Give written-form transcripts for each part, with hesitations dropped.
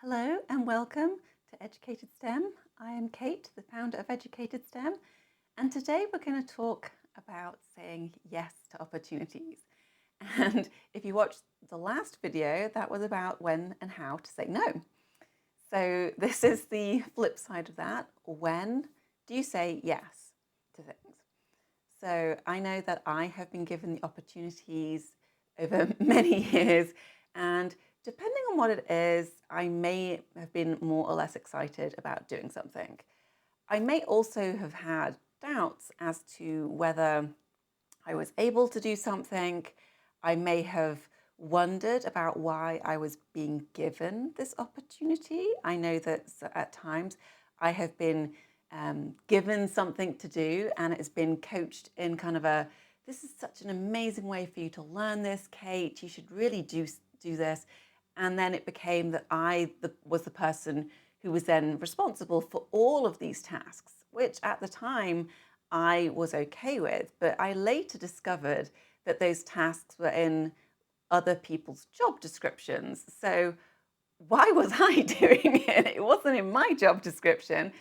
Hello and welcome to Educated STEM. I am Kate, the founder of Educated STEM, and today we're going to talk about saying yes to opportunities. And if you watched the last video, that was about when and how to say no. So this is the flip side of that. When do you say yes to things? So I know that I have been given the opportunities over many years, and depending on what it is, I may have been more or less excited about doing something. I may also have had doubts as to whether I was able to do something. I may have wondered about why I was being given this opportunity. I know that at times I have been given something to do, and it's been coached in kind of a, this is such an amazing way for you to learn this, Kate. You should really do this. And then it became that was the person who was then responsible for all of these tasks, which at the time I was okay with. But I later discovered that those tasks were in other people's job descriptions. So why was I doing it? It wasn't in my job description.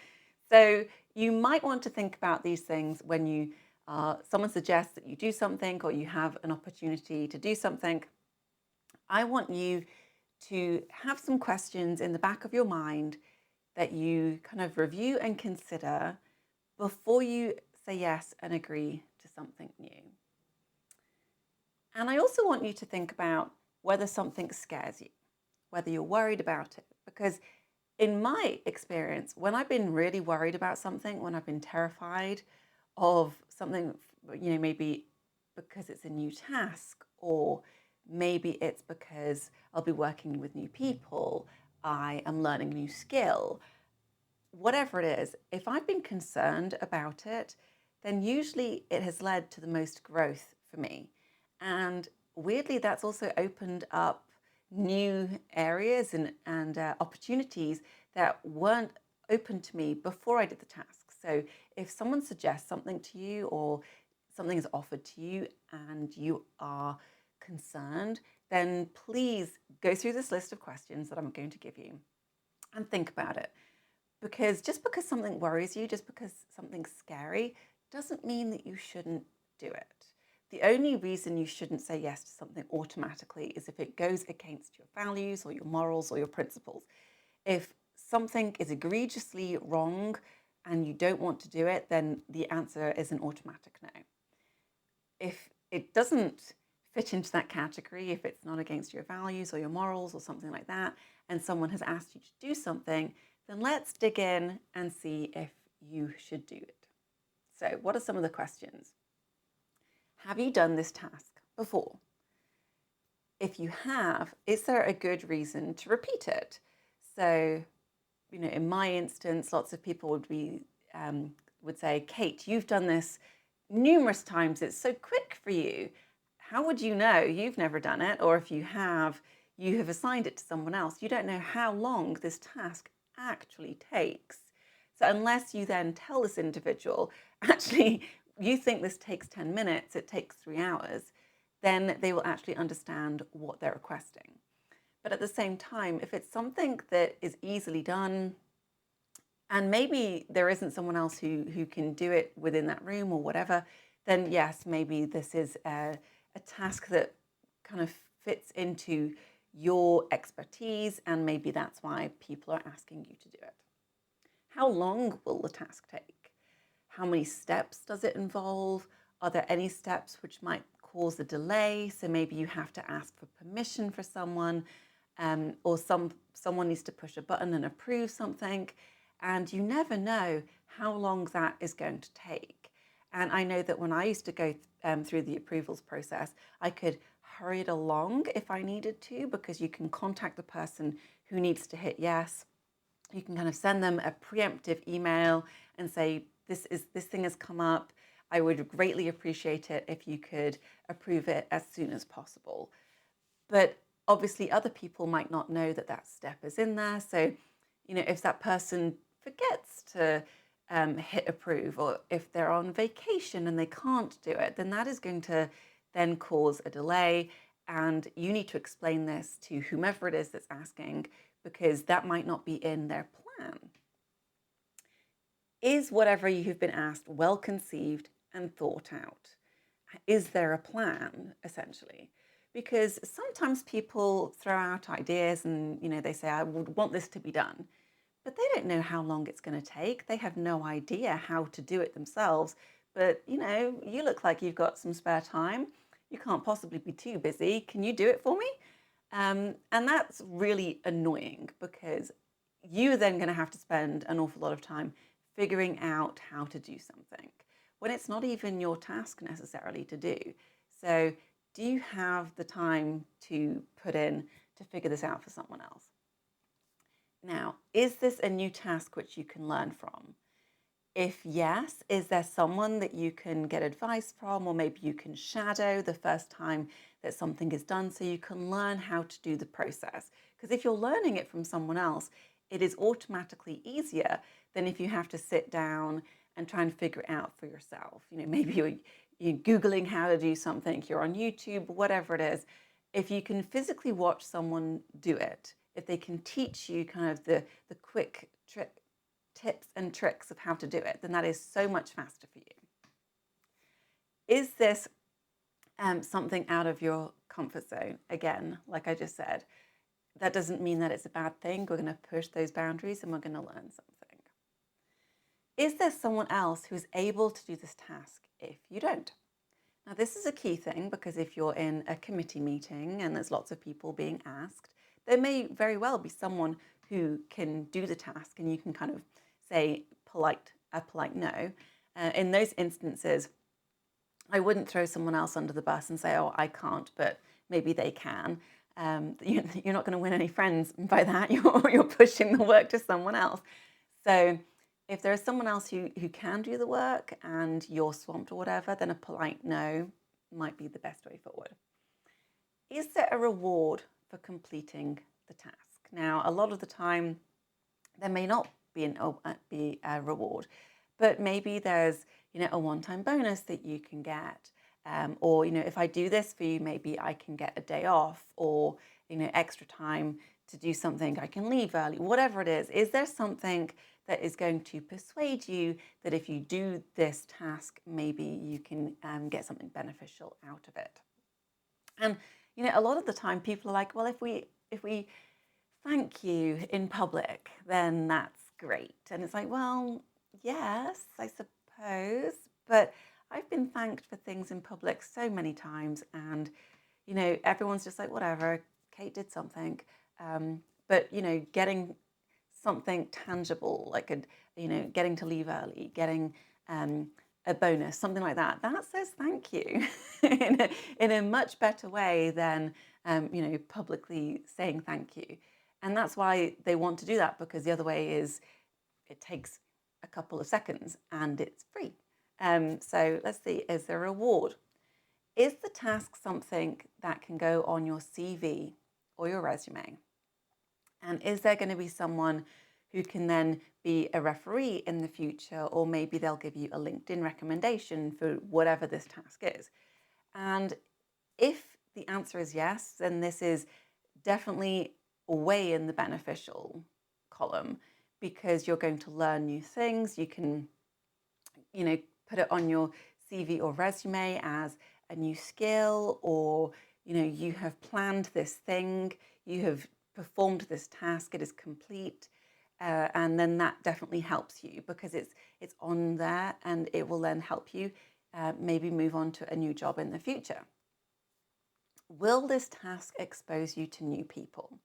So you might want to think about these things when you someone suggests that you do something or you have an opportunity to do something. I want you to have some questions in the back of your mind that you kind of review and consider before you say yes and agree to something new. And I also want you to think about whether something scares you, whether you're worried about it. Because in my experience, when I've been really worried about something, when I've been terrified of something, maybe because it's a new task, or maybe it's because I'll be working with new people, I am learning a new skill, whatever it is, if I've been concerned about it, then usually it has led to the most growth for me. And weirdly, that's also opened up new areas and opportunities that weren't open to me before I did the task. So if someone suggests something to you or something is offered to you and you are concerned, then please go through this list of questions that I'm going to give you and think about it. Because just because something worries you, just because something's scary, doesn't mean that you shouldn't do it. The only reason you shouldn't say yes to something automatically is if it goes against your values or your morals or your principles. If something is egregiously wrong and you don't want to do it, then the answer is an automatic no. If it doesn't fit into that category, if it's not against your values or your morals or something like that, and someone has asked you to do something, then let's dig in and see if you should do it. So, what are some of the questions? Have you done this task before? If you have, is there a good reason to repeat it? So, in my instance, lots of people would say, Kate, you've done this numerous times. It's so quick for you. How would you know? You've never done it. Or if you have assigned it to someone else. You don't know how long this task actually takes. So unless you then tell this individual, actually, you think this takes 10 minutes, it takes 3 hours, then they will actually understand what they're requesting. But at the same time, if it's something that is easily done, and maybe there isn't someone else who can do it within that room or whatever, then yes, maybe this is a task that kind of fits into your expertise, and maybe that's why people are asking you to do it. How long will the task take? How many steps does it involve? Are there any steps which might cause a delay? So maybe you have to ask for permission for someone, or someone needs to push a button and approve something. And you never know how long that is going to take. And I know that when I used to go through the approvals process, I could hurry it along if I needed to, because you can contact the person who needs to hit yes. You can kind of send them a preemptive email and say, this thing has come up. I would greatly appreciate it if you could approve it as soon as possible. But obviously other people might not know that that step is in there. So, if that person forgets to hit approve, or if they're on vacation and they can't do it, then that is going to then cause a delay. and you need to explain this to whomever it is that's asking, because that might not be in their plan. Is whatever you have been asked well conceived and thought out? Is there a plan, essentially? Because sometimes people throw out ideas and, they say, I would want this to be done, but they don't know how long it's going to take. They have no idea how to do it themselves. But, you look like you've got some spare time. You can't possibly be too busy. Can you do it for me? And that's really annoying, because you're then going to have to spend an awful lot of time figuring out how to do something when it's not even your task necessarily to do. So do you have the time to put in to figure this out for someone else? Now, is this a new task which you can learn from? If yes, is there someone that you can get advice from, or maybe you can shadow the first time that something is done so you can learn how to do the process? Because if you're learning it from someone else, it is automatically easier than if you have to sit down and try and figure it out for yourself. Maybe you're Googling how to do something, you're on YouTube, whatever it is. If you can physically watch someone do it, if they can teach you kind of the quick tips and tricks of how to do it, then that is so much faster for you. Is this something out of your comfort zone? Again, like I just said, that doesn't mean that it's a bad thing. We're going to push those boundaries and we're going to learn something. Is there someone else who is able to do this task if you don't? Now, this is a key thing, because if you're in a committee meeting and there's lots of people being asked, there may very well be someone who can do the task, and you can kind of say a polite no. In those instances, I wouldn't throw someone else under the bus and say, oh, I can't, but maybe they can. You're not going to win any friends by that. You're pushing the work to someone else. So if there is someone else who can do the work and you're swamped or whatever, then a polite no might be the best way forward. Is there a reward for completing the task? Now, a lot of the time, there may not be a reward, but maybe there's a one-time bonus that you can get, or if I do this for you, maybe I can get a day off, or extra time to do something. I can leave early. Whatever it is. Is there something that is going to persuade you that if you do this task, maybe you can get something beneficial out of it? And a lot of the time, people are like, well, if we thank you in public, then that's great. And it's like, well, yes, I suppose, but I've been thanked for things in public so many times, and everyone's just like, whatever, Kate did something. But getting something tangible, like getting to leave early, getting a bonus, something like that, that says thank you in a much better way than publicly saying thank you. And that's why they want to do that, because the other way is it takes a couple of seconds and it's free. So let's see, is there a reward? Is the task something that can go on your CV or your resume? And is there going to be someone who can then be a referee in the future, or maybe they'll give you a LinkedIn recommendation for whatever this task is? And if the answer is yes, then this is definitely way in the beneficial column, because you're going to learn new things. You can, put it on your CV or resume as a new skill, or, you have planned this thing, you have performed this task, it is complete. And then that definitely helps you, because it's on there, and it will then help you maybe move on to a new job in the future. Will this task expose you to new people?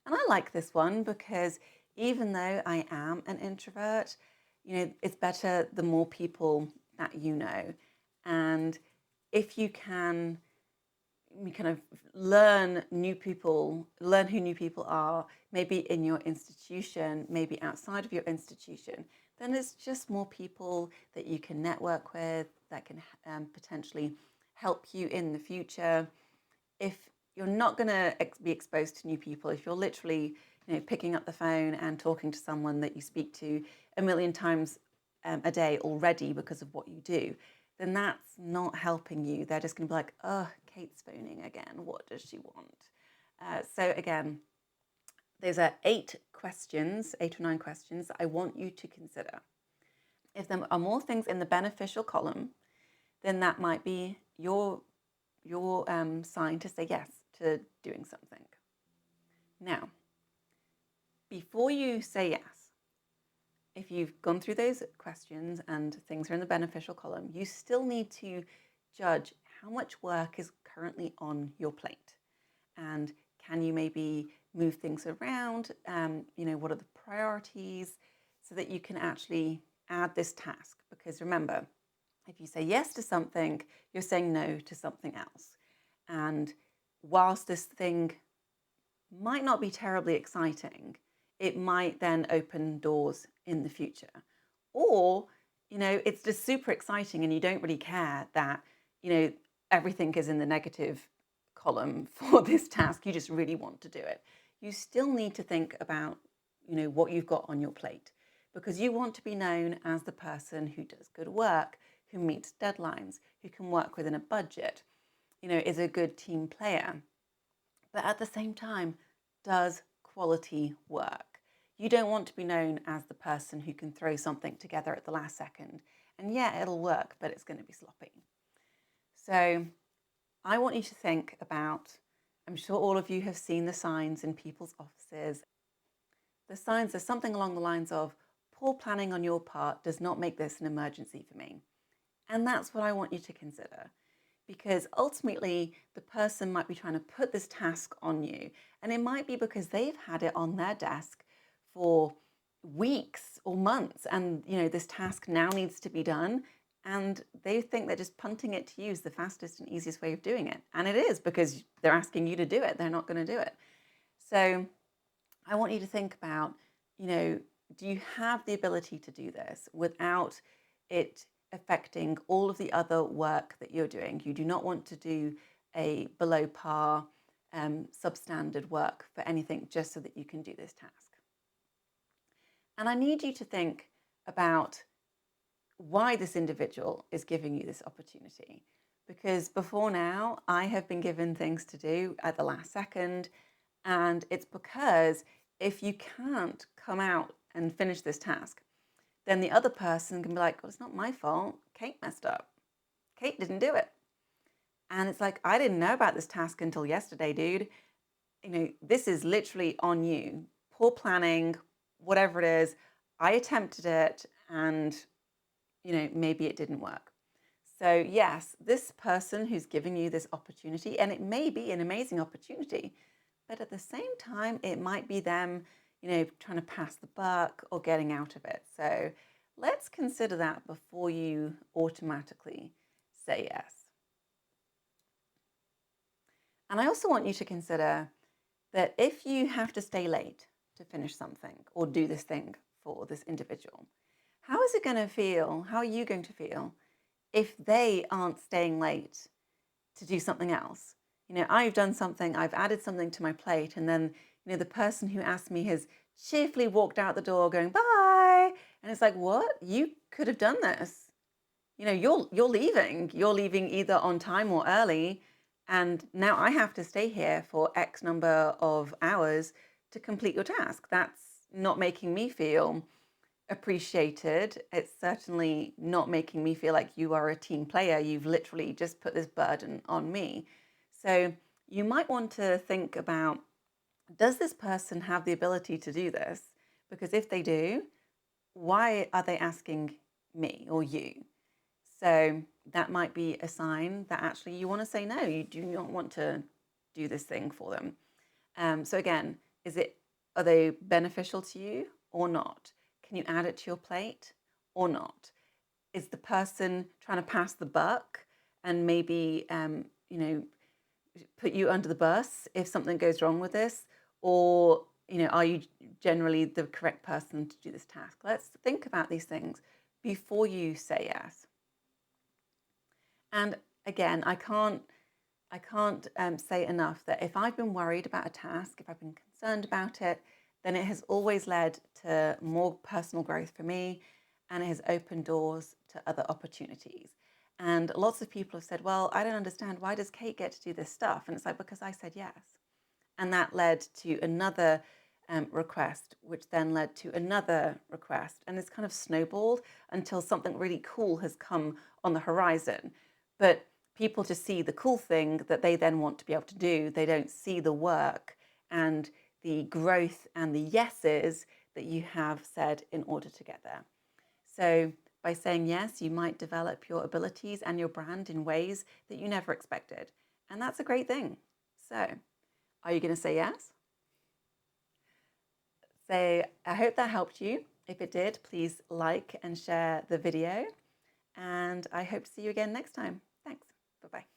And I like this one, because even though I am an introvert, it's better the more people that you know. And if you can kind of learn who new people are, maybe in your institution, maybe outside of your institution, then there's just more people that you can network with, that can potentially help you in the future. If you're not going to be exposed to new people, if you're literally picking up the phone and talking to someone that you speak to a million times a day already because of what you do, then that's not helping you. They're just going to be like, oh, Kate's phoning again. What does she want? So again, those are 8 or 9 questions that I want you to consider. If there are more things in the beneficial column, then that might be your sign to say yes to doing something. Now, before you say yes, if you've gone through those questions and things are in the beneficial column, you still need to judge how much work is currently on your plate. And can you maybe move things around? What are the priorities so that you can actually add this task? Because remember, if you say yes to something, you're saying no to something else. And whilst this thing might not be terribly exciting, it might then open doors in the future. Or, it's just super exciting and you don't really care that, everything is in the negative column for this task. You just really want to do it. You still need to think about, what you've got on your plate, because you want to be known as the person who does good work, who meets deadlines, who can work within a budget, is a good team player, but at the same time does quality work. You don't want to be known as the person who can throw something together at the last second. And yeah, it'll work, but it's going to be sloppy. So I want you to think about, I'm sure all of you have seen the signs in people's offices. The signs are something along the lines of, poor planning on your part does not make this an emergency for me. And that's what I want you to consider. Because ultimately, the person might be trying to put this task on you. And it might be because they've had it on their desk for weeks or months. And, this task now needs to be done. And they think that just punting it to you is the fastest and easiest way of doing it. And it is, because they're asking you to do it. They're not going to do it. So I want you to think about, do you have the ability to do this without it affecting all of the other work that you're doing? You do not want to do a below par, substandard work for anything just so that you can do this task. And I need you to think about why this individual is giving you this opportunity. Because before now, I have been given things to do at the last second. And it's because if you can't come out and finish this task, then the other person can be like, well, it's not my fault. Kate messed up. Kate didn't do it. And it's like, I didn't know about this task until yesterday, dude. This is literally on you. Poor planning, whatever it is. I attempted it and, maybe it didn't work. So yes, this person who's giving you this opportunity, and it may be an amazing opportunity, but at the same time, it might be them, trying to pass the buck or getting out of it. So let's consider that before you automatically say yes. And I also want you to consider that if you have to stay late to finish something or do this thing for this individual, how is it going to feel? How are you going to feel if they aren't staying late to do something else? I've done something, I've added something to my plate, and then, the person who asked me has cheerfully walked out the door going, bye. And it's like, what? You could have done this. You're leaving. You're leaving either on time or early. And now I have to stay here for X number of hours to complete your task. That's not making me feel appreciated. It's certainly not making me feel like you are a team player. You've literally just put this burden on me. So you might want to think about, does this person have the ability to do this? Because if they do, why are they asking me or you? So that might be a sign that actually you want to say no. You do not want to do this thing for them. So again, are they beneficial to you or not? Can you add it to your plate or not? Is the person trying to pass the buck and maybe put you under the bus if something goes wrong with this? Or, are you generally the correct person to do this task? Let's think about these things before you say yes. And again, I can't say enough that if I've been worried about a task, if I've been concerned about it, then it has always led to more personal growth for me, and it has opened doors to other opportunities. And lots of people have said, well, I don't understand. Why does Kate get to do this stuff? And it's like, because I said yes. And that led to another request, which then led to another request. And it's kind of snowballed until something really cool has come on the horizon. But people just see the cool thing that they then want to be able to do. They don't see the work and the growth and the yeses that you have said in order to get there. So by saying yes, you might develop your abilities and your brand in ways that you never expected. And that's a great thing. So are you going to say yes? So I hope that helped you. If it did, please like and share the video. And I hope to see you again next time. Thanks. Bye-bye.